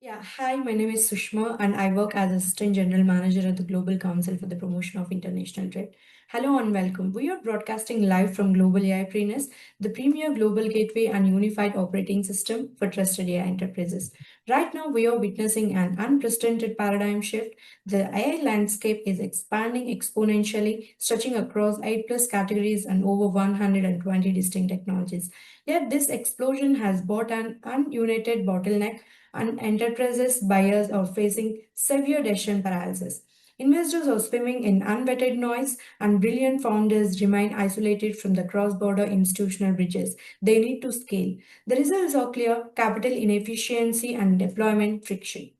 Yeah, hi, my name is Sushma and I work as Assistant General Manager at the Global Council for the Promotion of International Trade. Hello and welcome. We are broadcasting live from GlobalAIPreneurs, the premier global gateway and unified operating system for trusted AI enterprises. Right now, we are witnessing an unprecedented paradigm shift. The AI landscape is expanding exponentially, stretching across 8 plus categories and over 120 distinct technologies. Yet, this explosion has brought an ununited bottleneck and enterprises buyers are facing severe decision paralysis. Investors are swimming in unvetted noise, and brilliant founders remain isolated from the cross border institutional bridges they need to scale. The results are clear capital inefficiency and deployment friction.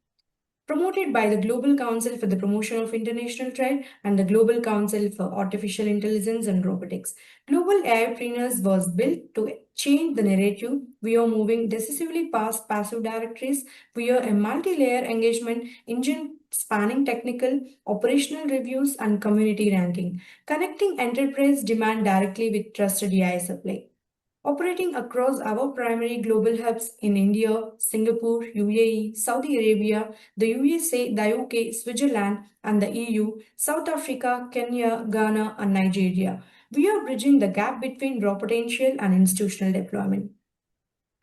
Promoted by the Global Council for the Promotion of International Trade and the Global Council for Artificial Intelligence and Robotics. Global AIpreneurs was built to change the narrative. We are moving decisively past passive directories. We are a multi-layer engagement engine spanning technical, operational reviews, and community ranking, connecting enterprise demand directly with trusted AI supply. Operating across our primary global hubs in India, Singapore, UAE, Saudi Arabia, the USA, the UK, Switzerland, and the EU, South Africa, Kenya, Ghana, and Nigeria. We are bridging the gap between raw potential and institutional deployment.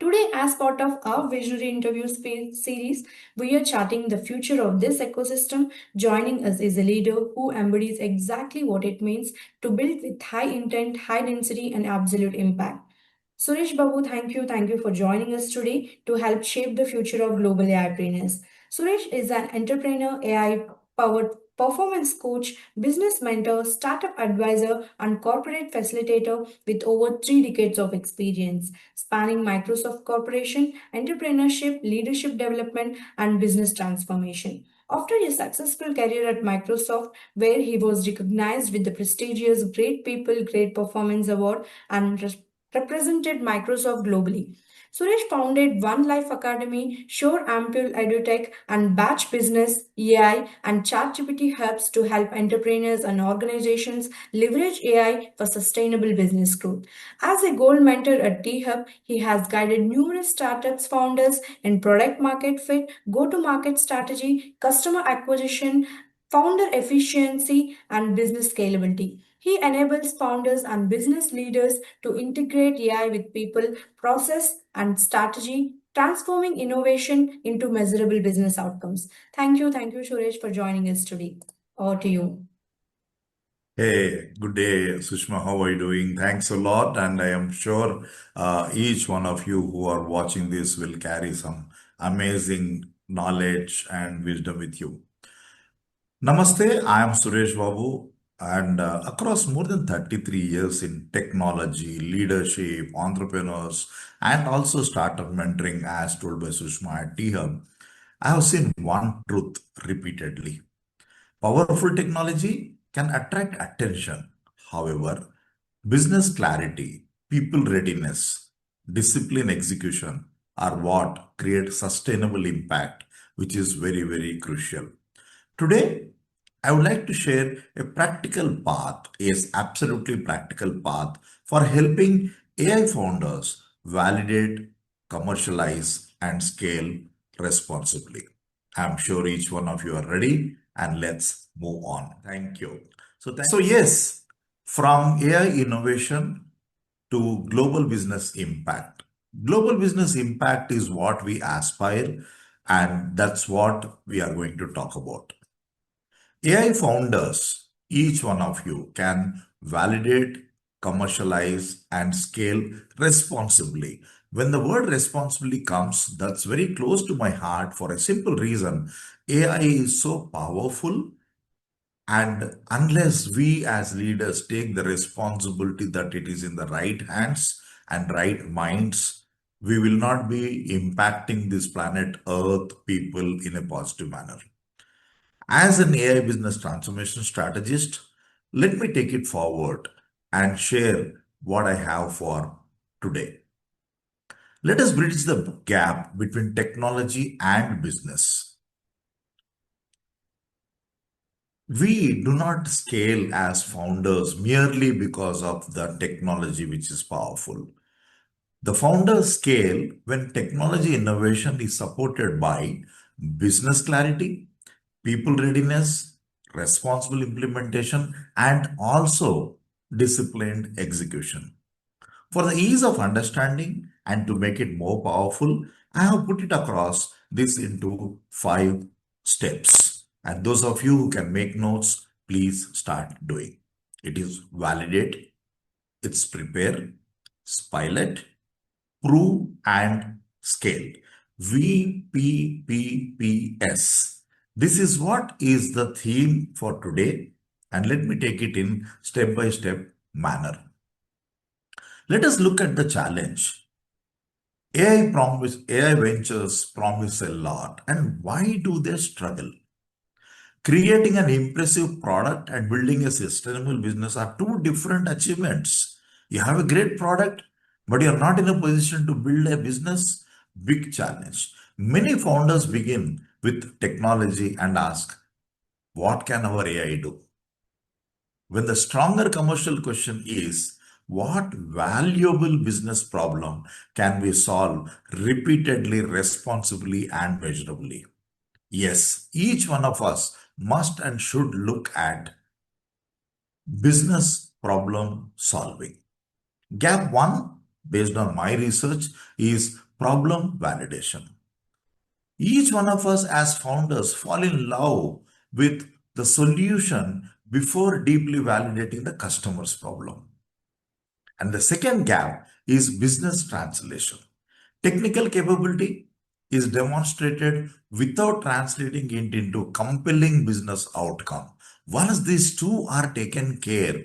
Today, as part of our visionary interview series, we are charting the future of this ecosystem. Joining us is a leader who embodies exactly what it means to build with high intent, high density, and absolute impact. Suresh Babu, thank you. Thank you for joining us today to help shape the future of global AIpreneurs. Suresh is an entrepreneur, AI powered performance coach, business mentor, startup advisor, and corporate facilitator with over 3 decades of experience, spanning Microsoft Corporation, entrepreneurship, leadership development, and business transformation. After a successful career at Microsoft, where he was recognized with the prestigious Great People, Great Performance Award and represented Microsoft globally. Suresh founded One Life Academy, Sure Ample EduTech, and Batch Business, AI, and ChatGPT Hubs to help entrepreneurs and organizations leverage AI for sustainable business growth. As a gold mentor at T Hub, he has guided numerous startups founders in product market fit, go to market strategy, customer acquisition, founder efficiency, and business scalability. He enables founders and business leaders to integrate AI with people, process, and strategy, transforming innovation into measurable business outcomes. Thank you, Suresh, for joining us today. Over to you. Hey, good day, Sushma. How are you doing? Thanks a lot. And I am sure each one of you who are watching this will carry some amazing knowledge and wisdom with you. Namaste, I am Suresh Babu. And across more than 33 years in technology, leadership, entrepreneurs, and also startup mentoring, as told by Sushma at T-Hub, I have seen one truth repeatedly. Powerful technology can attract attention. However, business clarity, people readiness, discipline execution are what create sustainable impact, which is very, very crucial. Today, I would like to share a practical path, yes, absolutely practical path for helping AI founders validate, commercialize, and scale responsibly. I'm sure each one of you are ready, and let's move on. Thank you. So yes, from AI innovation to global business impact. Global business impact is what we aspire, and that's what we are going to talk about. AI founders, each one of you can validate, commercialize, and scale responsibly. When the word responsibly comes, that's very close to my heart for a simple reason. AI is so powerful, and unless we as leaders take the responsibility that it is in the right hands and right minds, we will not be impacting this planet Earth people in a positive manner. As an AI business transformation strategist, let me take it forward and share what I have for today. Let us bridge the gap between technology and business. We do not scale as founders merely because of the technology which is powerful. The founders scale when technology innovation is supported by business clarity, people readiness, responsible implementation, and also disciplined execution. For the ease of understanding and to make it more powerful, I have put it across this into 5 steps. And those of you who can make notes, please start doing. It is validate, it's prepare, pilot, prove, and scale. VPPPS. This is what is the theme for today. And let me take it in step by step manner. Let us look at the challenge. AI ventures promise a lot. And why do they struggle? Creating an impressive product and building a sustainable business are two different achievements. You have a great product, but you're not in a position to build a business. Big challenge. Many founders begin with technology and ask, what can our AI do? When the stronger commercial question is, what valuable business problem can we solve repeatedly, responsibly, and measurably? Yes, each one of us must and should look at business problem solving. Gap one, based on my research, is problem validation. Each one of us as founders fall in love with the solution before deeply validating the customer's problem. And the second gap is business translation. Technical capability is demonstrated without translating it into compelling business outcome. Once these two are taken care,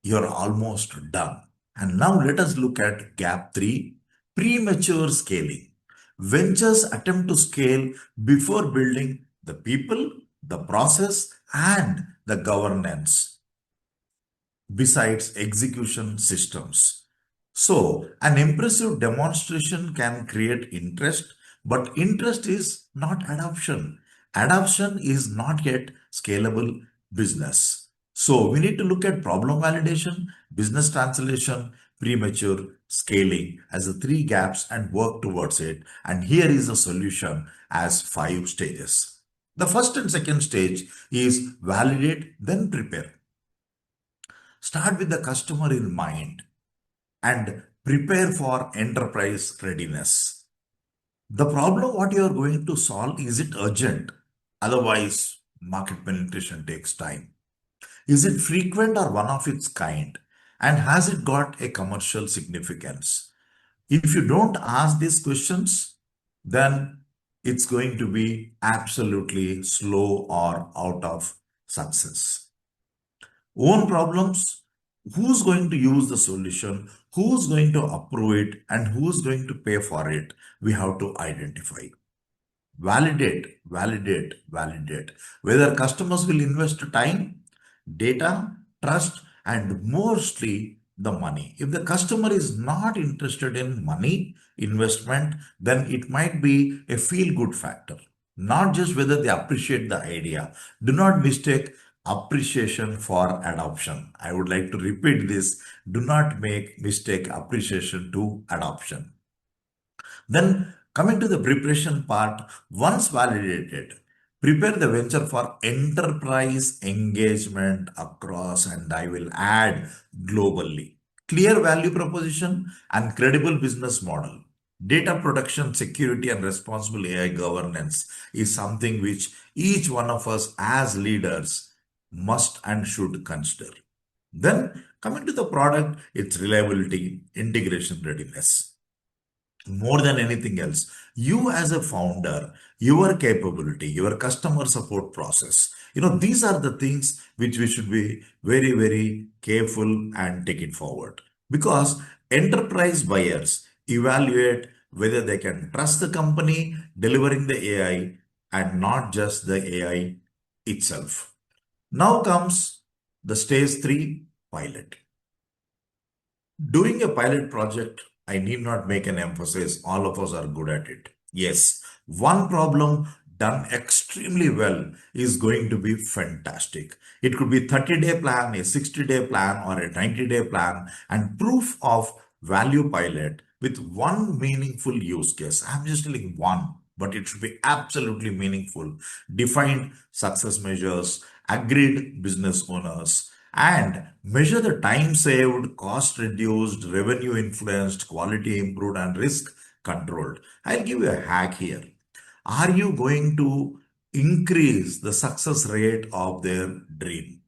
you're almost done. And now let us look at gap 3, premature scaling. Ventures attempt to scale before building the people, the process, and the governance besides execution systems. So, an impressive demonstration can create interest, but interest is not adoption. Adoption is not yet scalable business. So, we need to look at problem validation, business translation, premature scaling as the 3 gaps and work towards it. And here is a solution as 5 stages. The first and second stage is validate, then prepare. Start with the customer in mind and prepare for enterprise readiness. The problem what you are going to solve, is it urgent? Otherwise, market penetration takes time. Is it frequent or one of its kind? And has it got a commercial significance? If you don't ask these questions, then it's going to be absolutely slow or out of success. Own problems, who's going to use the solution, who's going to approve it, and who's going to pay for it, we have to identify. Validate, validate, validate. Whether customers will invest time, data, trust, and mostly the money. If the customer is not interested in money, investment, then it might be a feel-good factor. Not just whether they appreciate the idea. Do not mistake appreciation for adoption. I would like to repeat this. Do not make mistake appreciation to adoption. Then coming to the preparation part, once validated, prepare the venture for enterprise engagement across, and I will add globally. Clear value proposition and credible business model. Data protection, security, and responsible AI governance is something which each one of us as leaders must and should consider. Then coming to the product, its reliability, integration readiness. More than anything else, you as a founder, your capability, your customer support process, these are the things which we should be very, very careful and take it forward. Because enterprise buyers evaluate whether they can trust the company delivering the AI and not just the AI itself. Now comes the stage 3, pilot. Doing a pilot project, I need not make an emphasis. All of us are good at it. Yes, one problem done extremely well is going to be fantastic. It could be 30-day plan, a 60-day plan, or a 90-day plan, and proof of value pilot with one meaningful use case. I'm just telling one. but it should be absolutely meaningful. Defined success measures, agreed business owners, and measure the time saved, cost reduced, revenue influenced, quality improved, and risk controlled. I'll give you a hack here. Are you going to increase the success rate of their dream?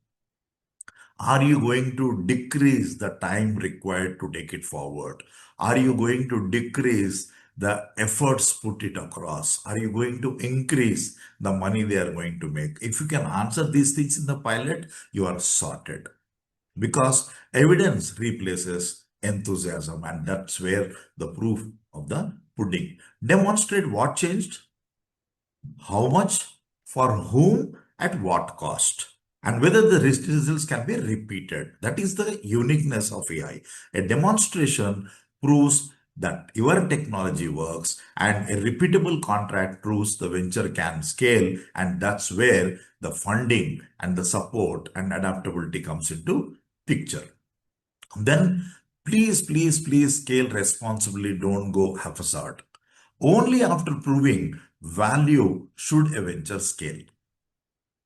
Are you going to decrease the time required to take it forward? Are you going to decrease the efforts put it across? Are you going to increase the money they are going to make? If you can answer these things in the pilot, you are sorted, because evidence replaces enthusiasm, and that's where the proof of the pudding. Demonstrate what changed, how much, for whom, at what cost, and whether the results can be repeated. That is the uniqueness of AI. A demonstration proves that your technology works, and a repeatable contract proves the venture can scale, and that's where the funding and the support and adaptability comes into picture. Then please scale responsibly. Don't go haphazard. Only after proving value should a venture scale.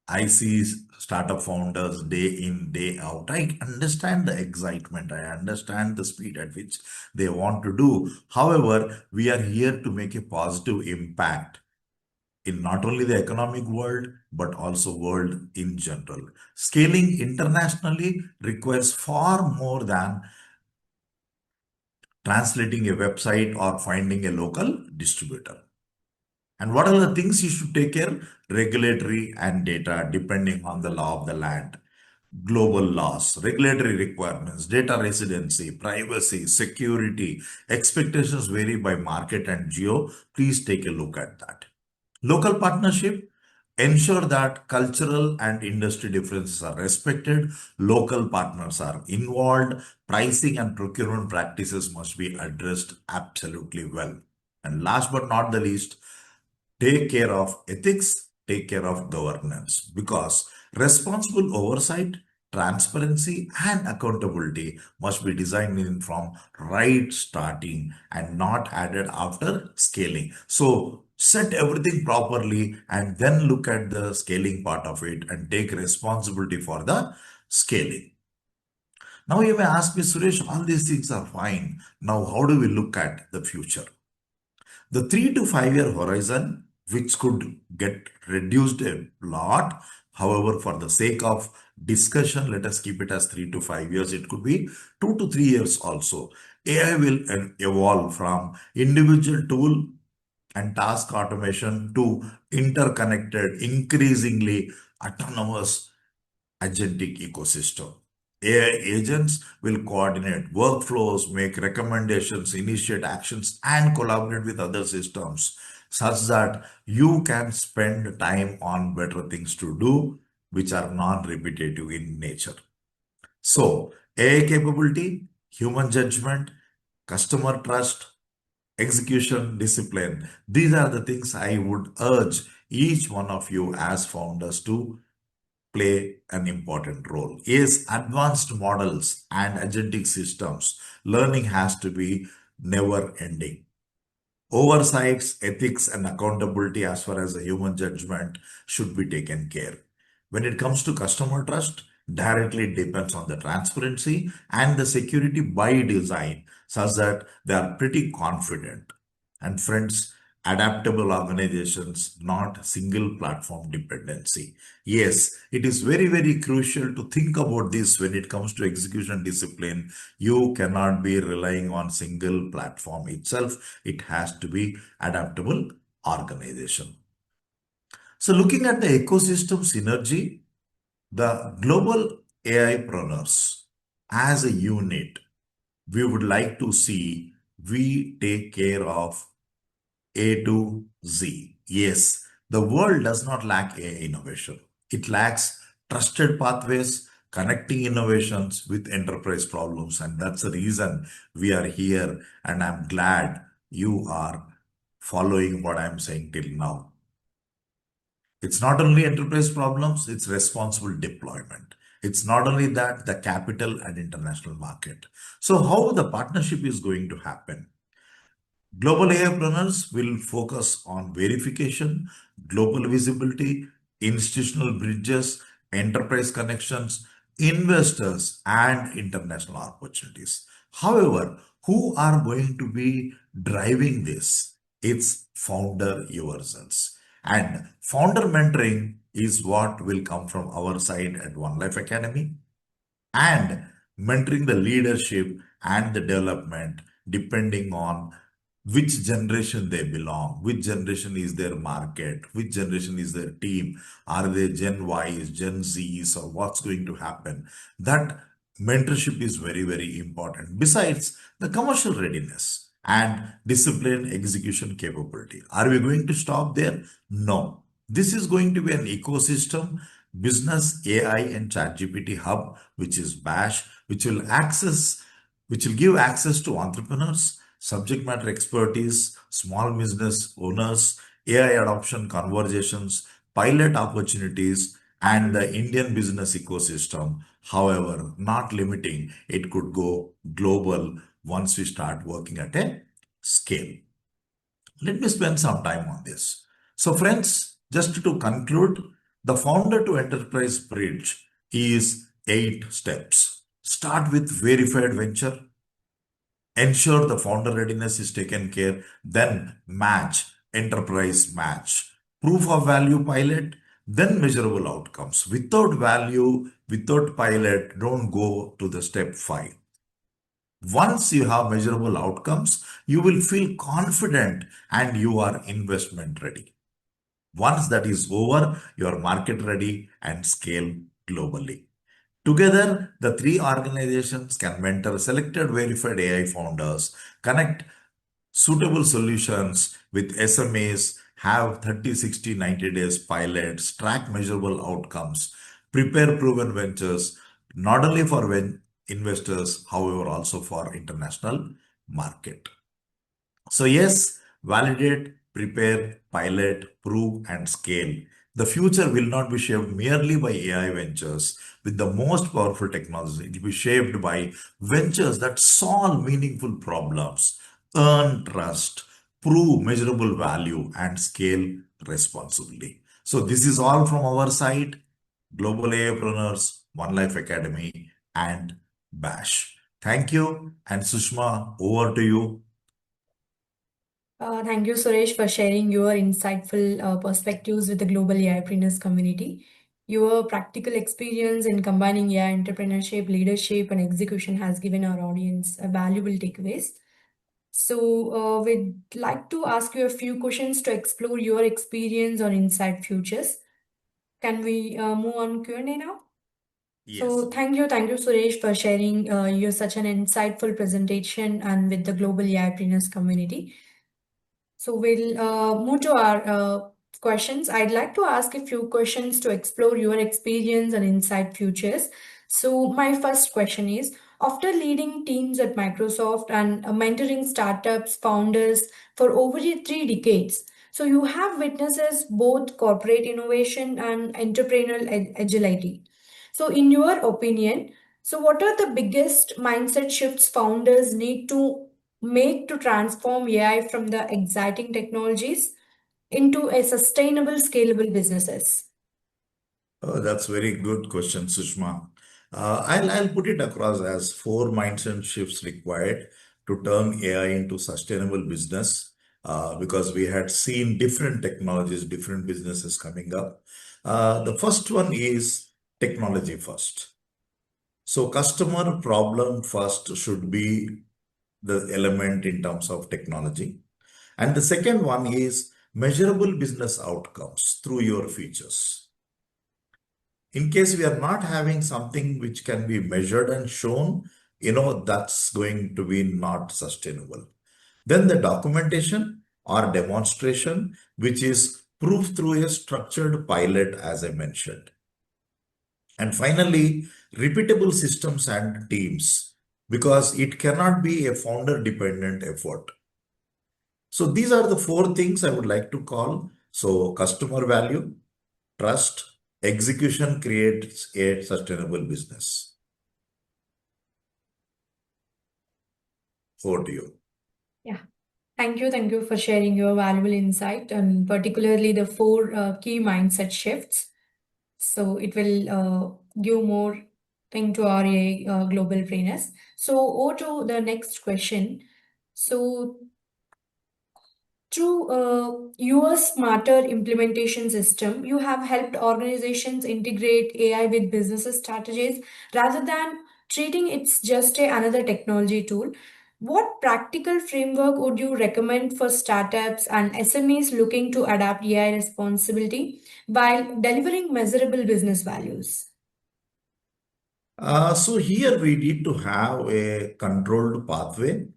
I see startup founders day in, day out. I understand the excitement. I understand the speed at which they want to do. However, we are here to make a positive impact in not only the economic world, but also world in general. Scaling internationally requires far more than translating a website or finding a local distributor. And what are the things you should take care? Regulatory and data, depending on the law of the land. Global laws, regulatory requirements, data residency, privacy, security, expectations vary by market and geo. Please take a look at that. Local partnership, ensure that cultural and industry differences are respected, local partners are involved, pricing and procurement practices must be addressed absolutely well. And last but not the least, take care of ethics, take care of governance, because responsible oversight, transparency, and accountability must be designed in from right starting and not added after scaling. So set everything properly and then look at the scaling part of it and take responsibility for the scaling. Now you may ask me, Suresh, all these things are fine. Now, how do we look at the future? The 3 to 5 year horizon, which could get reduced a lot. However, for the sake of discussion, let us keep it as 3 to 5 years. It could be 2 to 3 years also. AI will evolve from individual tool and task automation to interconnected, increasingly autonomous agentic ecosystem. AI agents will coordinate workflows, make recommendations, initiate actions, and collaborate with other systems such that you can spend time on better things to do, which are non-repetitive in nature. So, AI capability, human judgment, customer trust, execution discipline. These are the things I would urge each one of you as founders to play an important role. Yes, advanced models and agentic systems, learning has to be never ending. Oversights, ethics, and accountability as far as the human judgment should be taken care. When it comes to customer trust, directly depends on the transparency and the security by design, such that they are pretty confident. And friends, adaptable organizations, not single platform dependency. Yes, it is very crucial to think about this when it comes to execution discipline. You cannot be relying on single platform itself. It has to be adaptable organization. So looking at the ecosystem synergy, the global AIpreneurs as a unit, we would like to see we take care of A to Z. Yes, the world does not lack AI innovation. It lacks trusted pathways, connecting innovations with enterprise problems. And that's the reason we are here. And I'm glad you are following what I'm saying till now. It's not only enterprise problems, it's responsible deployment. It's not only that, the capital and international market. So how the partnership is going to happen? Global AIpreneurs will focus on verification, global visibility, institutional bridges, enterprise connections, investors, and international opportunities. However, who are going to be driving this? It's founder yourselves. And founder mentoring is what will come from our side at One Life Academy, and mentoring the leadership and the development depending on which generation they belong, which generation is their market, which generation is their team, are they Gen Ys, Gen Zs, or what's going to happen. That mentorship is very, very important. Besides the commercial readiness and discipline execution capability. Are we going to stop there? No. This is going to be an ecosystem, business AI and ChatGPT Hub, which is Bash, which will give access to entrepreneurs, subject matter expertise, small business owners, AI adoption conversations, pilot opportunities, and the Indian business ecosystem. However, not limiting, it could go global once we start working at a scale. Let me spend some time on this. So, friends, just to conclude, the founder to enterprise bridge is 8 steps. Start with verified venture, ensure the founder readiness is taken care, then match, enterprise match, proof of value pilot, then measurable outcomes. Without value, without pilot, don't go to the step 5. Once you have measurable outcomes, you will feel confident and you are investment ready. Once that is over, you are market ready and scale globally. Together, the three organizations can mentor selected verified AI founders, connect suitable solutions with SMAs, have 30, 60, 90 days pilots, track measurable outcomes, prepare proven ventures, not only for investors, however, also for international market. So yes, validate, prepare, pilot, prove, and scale. The future will not be shaped merely by AI ventures with the most powerful technology. It will be shaped by ventures that solve meaningful problems, earn trust, prove measurable value, and scale responsibly. So this is all from our side, Global AIpreneurs, One Life Academy, and Bash. Thank you. And Sushma, over to you. Thank you, Suresh, for sharing your insightful perspectives with the global AIpreneurs community. Your practical experience in combining AI entrepreneurship, leadership, and execution has given our audience a valuable takeaways. So, we'd like to ask you a few questions to explore your experience on Inside Futures. Can we move on Q&A now? Yes. So, thank you, Suresh, for sharing your such an insightful presentation and with the global AIpreneurs community. So we'll move to our questions. I'd like to ask a few questions to explore your experience and Inside Futures. So my first question is, after leading teams at Microsoft and mentoring startups, founders for over 3 decades, so you have witnesses both corporate innovation and entrepreneurial agility. So in your opinion, so what are the biggest mindset shifts founders need to make to transform AI from the exciting technologies into a sustainable, scalable businesses? Oh, that's very good question, Sushma. I'll put it across as 4 mindset shifts required to turn AI into sustainable business, because we had seen different technologies, different businesses coming up. The first one is technology first. So customer problem first should be the element in terms of technology. And the second one is measurable business outcomes through your features. In case we are not having something which can be measured and shown, that's going to be not sustainable. Then the documentation or demonstration, which is proof through a structured pilot, as I mentioned. And finally, repeatable systems and teams, because it cannot be a founder dependent effort. So these are the 4 things I would like to call. So customer value, trust, execution creates a sustainable business. Over to you. Yeah. Thank you for sharing your valuable insight and particularly the four key mindset shifts. So it will give more thing to our global brainers. So over to the next question. So through your smarter implementation system, you have helped organizations integrate AI with business strategies rather than treating it's just another technology tool. What practical framework would you recommend for startups and SMEs looking to adapt AI responsibility while delivering measurable business values? So here we need to have a controlled pathway.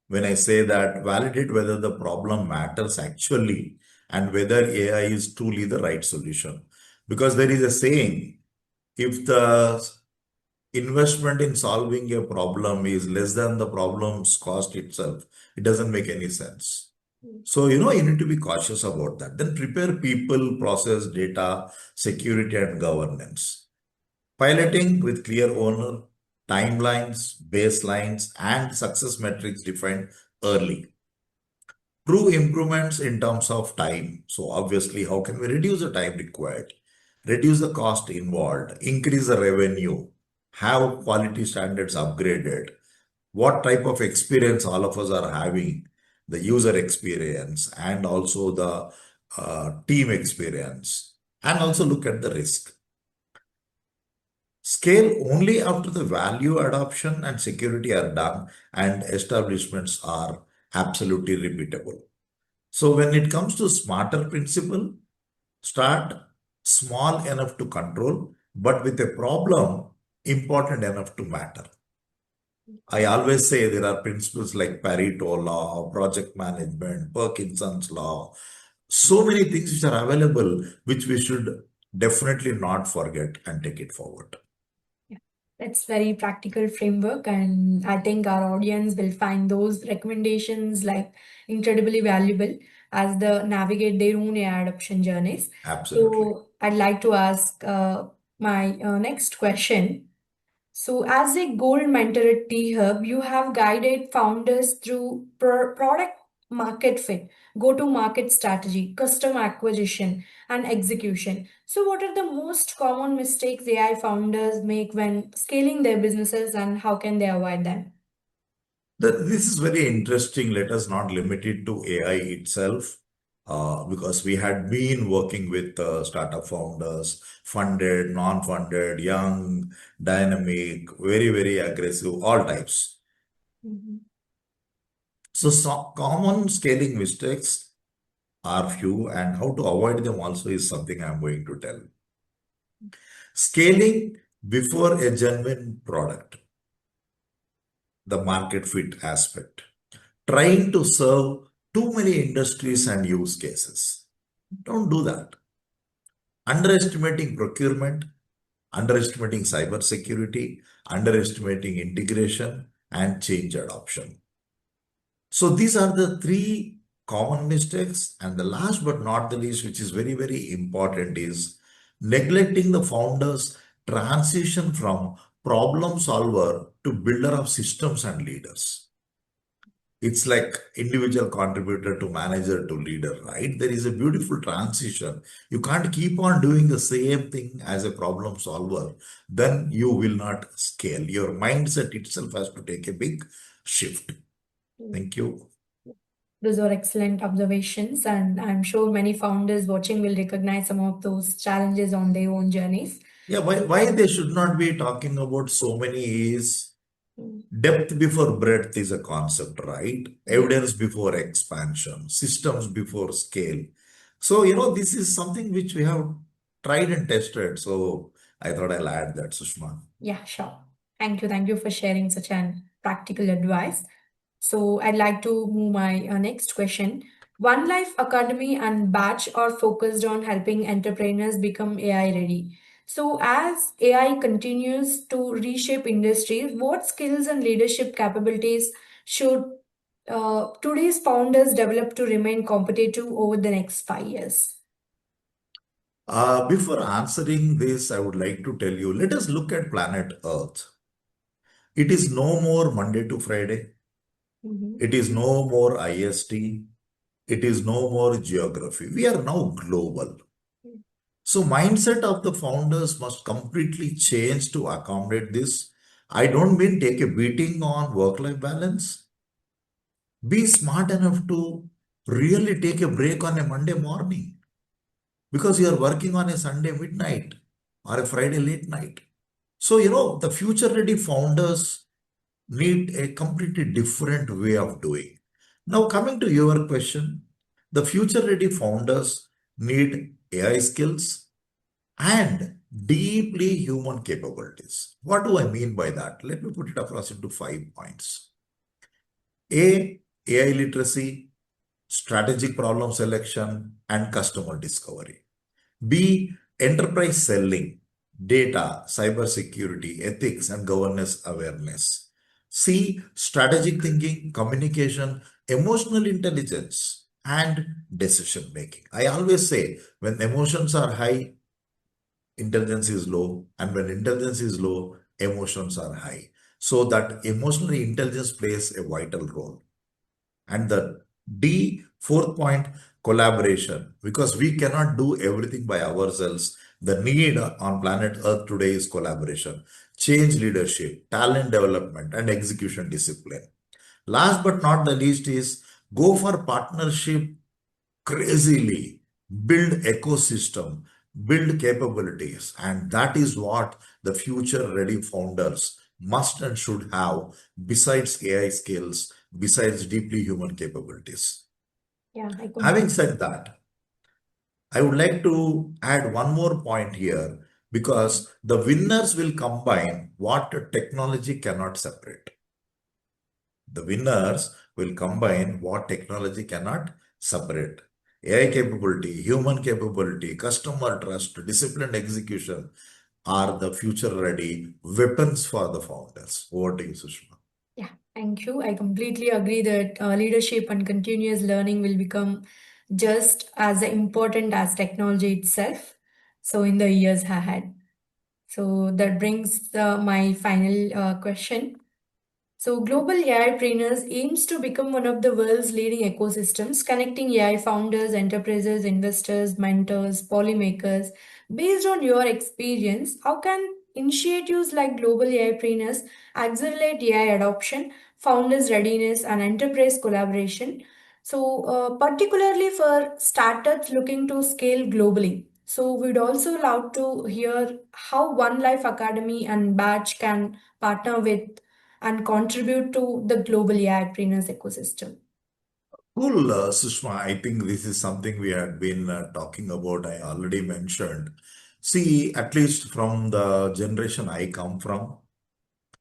When I say that, validate whether the problem matters actually and whether AI is truly the right solution. Because there is a saying, if the investment in solving a problem is less than the problem's cost itself, it doesn't make any sense. So, you need to be cautious about that. Then prepare people, process, data, security, and governance. Piloting with clear owner, timelines, baselines, and success metrics defined early. Prove improvements in terms of time. So obviously, how can we reduce the time required? Reduce the cost involved, increase the revenue, have quality standards upgraded. What type of experience all of us are having, the user experience and also the team experience, and also look at the risk. Scale only after the value adoption and security are done and establishments are absolutely repeatable. So when it comes to smarter principle, start small enough to control, but with a problem important enough to matter. I always say there are principles like Pareto law, project management, Parkinson's law, so many things which are available, which we should definitely not forget and take it forward. Yeah, that's very practical framework, and I think our audience will find those recommendations like incredibly valuable as they navigate their own AI adoption journeys. Absolutely. So I'd like to ask my next question. So, as a gold mentor at T Hub, you have guided founders through product market fit, go to market strategy, customer acquisition, and execution. So, what are the most common mistakes AI founders make when scaling their businesses, and how can they avoid them? This is very interesting. Let us not limit it to AI itself, because we had been working with startup founders, funded, non-funded, young, dynamic, very, very aggressive, all types. Mhm. So, common scaling mistakes are few, and how to avoid them also is something I'm going to tell. Scaling before a genuine product, the market fit aspect. Trying to serve too many industries and use cases. Don't do that. Underestimating procurement, underestimating cybersecurity, underestimating integration, and change adoption. So these are the three common mistakes. And the last but not the least, which is very, very important, is neglecting the founder's transition from problem solver to builder of systems and leaders. It's like individual contributor to manager to leader, right? There is a beautiful transition. You can't keep on doing the same thing as a problem solver. Then you will not scale. Your mindset itself has to take a big shift. Thank you. Those are excellent observations, and I'm sure many founders watching will recognize some of those challenges on their own journeys. Yeah, why they should not be talking about so many is Mm. depth before breadth is a concept, right? Yeah. Evidence before expansion, systems before scale. So, this is something which we have tried and tested. So, I thought I'll add that, Sushma. Yeah, sure. Thank you for sharing such an practical advice. So I'd like to move my next question. One Life Academy and Batch are focused on helping entrepreneurs become AI ready. So as AI continues to reshape industries, what skills and leadership capabilities should today's founders develop to remain competitive over the next 5 years? Before answering this, I would like to tell you, let us look at planet Earth. It is no more Monday to Friday. Mhm. It is no more IST. It is no more geography. We are now global. So mindset of the founders must completely change to accommodate this. I don't mean take a beating on work-life balance. Be smart enough to really take a break on a Monday morning because you are working on a Sunday midnight or a Friday late night. So, the future ready founders need a completely different way of doing. Now, coming to your question, the future ready founders need AI skills and deeply human capabilities. What do I mean by that? Let me put it across into 5 points. A, AI literacy, strategic problem selection, and customer discovery. B, enterprise selling, data, cybersecurity, ethics, and governance awareness. C, strategic thinking, communication, emotional intelligence, and decision making. I always say when emotions are high, intelligence is low, and when intelligence is low, emotions are high. So that emotional intelligence plays a vital role. And the D, fourth point, collaboration, because we cannot do everything by ourselves. The need on planet Earth today is collaboration, change leadership, talent development, and execution discipline. Last but not the least is go for partnership crazily, build ecosystem, build capabilities, and that is what the future ready founders must and should have besides AI skills, besides deeply human capabilities. Yeah, I Having completely. said that, I would like to add one more point here because the winners will combine what technology cannot separate. The winners will combine what technology cannot separate. AI capability, human capability, customer trust, disciplined execution are the future ready weapons for the founders. Over to you, Sushma. Yeah, thank you. I completely agree that leadership and continuous learning will become just as important as technology itself. So, in the years ahead. So, that brings my final question. So, Global AI Trainers aims to become one of the world's leading ecosystems, connecting AI founders, enterprises, investors, mentors, policymakers. Based on your experience, how can initiatives like Global AI Trainers accelerate AI adoption, founders' readiness, and enterprise collaboration? So, particularly for startups looking to scale globally. So, we'd also love to hear how One Life Academy and Batch can partner with and contribute to the global AIpreneurs ecosystem. Cool, Sushma. I think this is something we had been talking about. I already mentioned. See, at least from the generation I come from,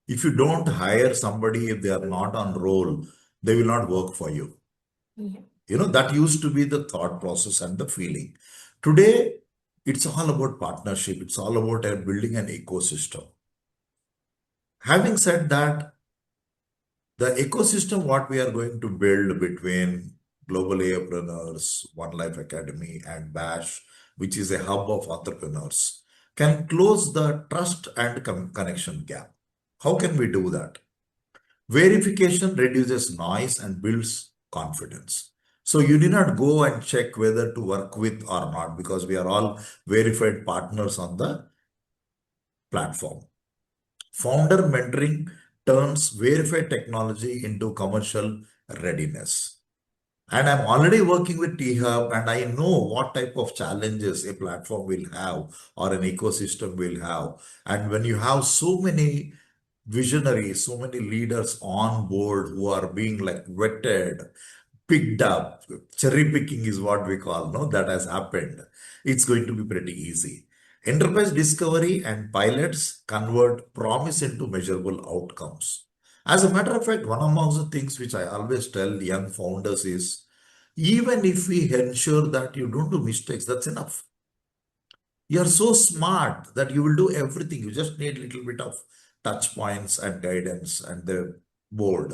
if you don't hire somebody, if they are not on roll, they will not work for you. Yeah. That used to be the thought process and the feeling. Today, it's all about partnership. It's all about building an ecosystem. Having said that, the ecosystem what we are going to build between Global Aipreneurs, One Life Academy, and Bash, which is a hub of entrepreneurs, can close the trust and connection gap. How can we do that? Verification reduces noise and builds confidence. So you need not go and check whether to work with or not because we are all verified partners on the platform. Founder mentoring turns verified technology into commercial readiness. And I'm already working with T-Hub and I know what type of challenges a platform will have or an ecosystem will have. And when you have so many visionaries, so many leaders on board who are being like vetted, picked up, cherry picking is what we call, no, that has happened. It's going to be pretty easy. Enterprise discovery and pilots convert promise into measurable outcomes. As a matter of fact, one among the things which I always tell young founders is even if we ensure that you don't do mistakes, that's enough. You're so smart that you will do everything. You just need a little bit of touch points and guidance and the board.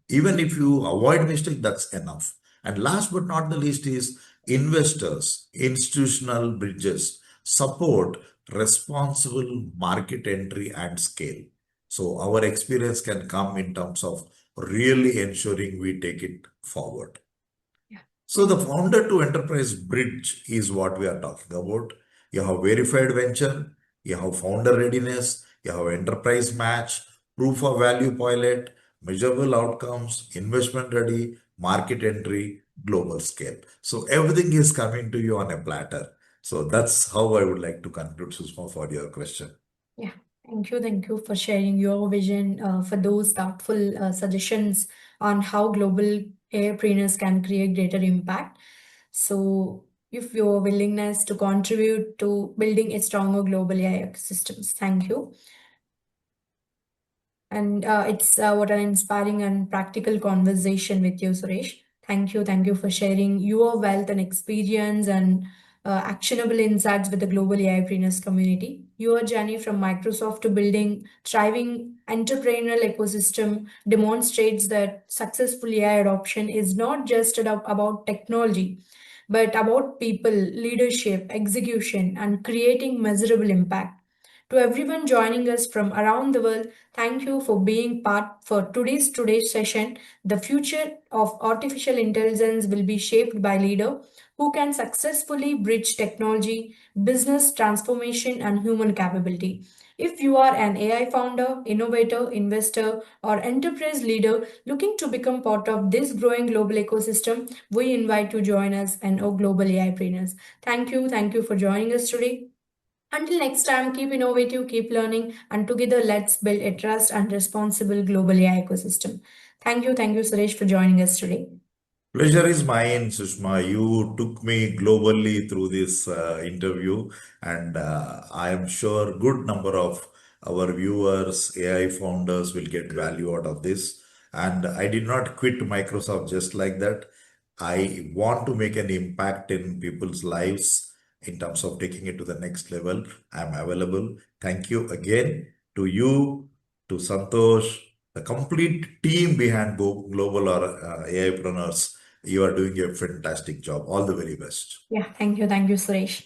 Even if you avoid mistake, that's enough. And last but not the least is investors, institutional bridges, support responsible market entry and scale. So our experience can come in terms of really ensuring we take it forward. Yeah. So the founder to enterprise bridge is what we are talking about. You have verified venture, you have founder readiness, you have enterprise match, proof of value pilot, measurable outcomes, investment ready, market entry, global scale. So everything is coming to you on a platter. So that's how I would like to conclude, Susma, for your question. Yeah, thank you. Thank you for sharing your vision, for those thoughtful suggestions on how global airpreneurs can create greater impact. So, if your willingness to contribute to building a stronger global AI ecosystems, thank you. And it's what an inspiring and practical conversation with you, Suresh. Thank you for sharing your wealth and experience and actionable insights with the global AIpreneurs community. Your journey from Microsoft to building thriving entrepreneurial ecosystem demonstrates that successful AI adoption is not just about technology, but about people, leadership, execution, and creating measurable impact. To everyone joining us from around the world, thank you for being part for today's session. The future of artificial intelligence will be shaped by leaders who can successfully bridge technology, business transformation, and human capability. If you are an AI founder, innovator, investor, or enterprise leader looking to become part of this growing global ecosystem, we invite you to join us and our global AI trainers. Thank you for joining us today. Until next time, keep innovative, keep learning, and together let's build a trust and responsible global AI ecosystem. Thank you, Suresh, for joining us today. Pleasure is mine, Sushma. You took me globally through this interview, and I am sure good number of our viewers, AI founders will get value out of this. And I did not quit Microsoft just like that. I want to make an impact in people's lives in terms of taking it to the next level. I'm available. Thank you again to you, to Santosh, the complete team behind Global or AIpreneurs. You are doing a fantastic job. All the very best. Yeah, thank you, Suresh.